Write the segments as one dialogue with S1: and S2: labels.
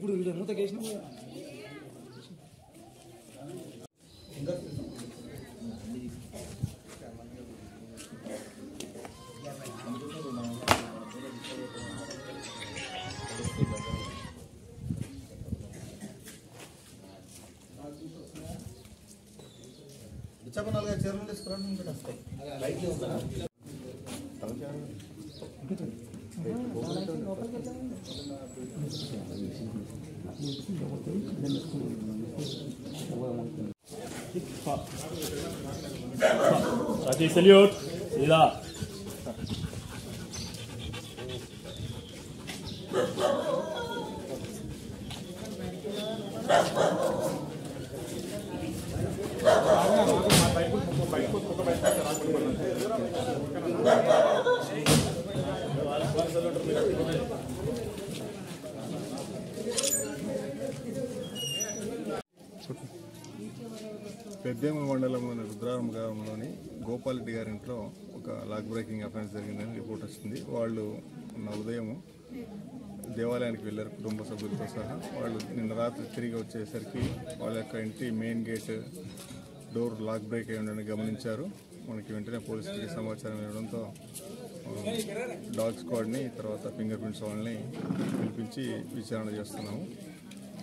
S1: ఇప్పుడు మూతకేసిన
S2: చెప్పనాలుగా చీరలు తీసుకురండి వస్తాయి లైట్లు
S3: salute, Sila.
S2: పెద్దేముల మండలంలోని రుద్రారం గ్రామంలోని గోపాలరెడ్డి గారి ఇంట్లో ఒక లాక్ బ్రేకింగ్ అఫెన్స్ జరిగిందని రిపోర్ట్ వచ్చింది. వాళ్ళు ఉదయం దేవాలయానికి వెళ్ళారు కుటుంబ సభ్యులతో సహా. వాళ్ళు నిన్న రాత్రి తిరిగి వచ్చేసరికి వాళ్ళ యొక్క ఇంటి main gate door lock break అయి ఉండని గమనించారు. మనకి వెంటనే పోలీసులకి సమాచారం ఇవ్వడంతో డాగ్ స్క్వాడ్ని తర్వాత ఫింగర్ ప్రింట్స్ వాళ్ళని పిలిపించి విచారణ చేస్తున్నాము.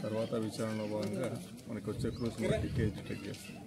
S2: తర్వాత విచారణలో భాగంగా మనకి వచ్చే క్రూస్ బట్టి కేసు డిటెక్ట్ చేస్తాం.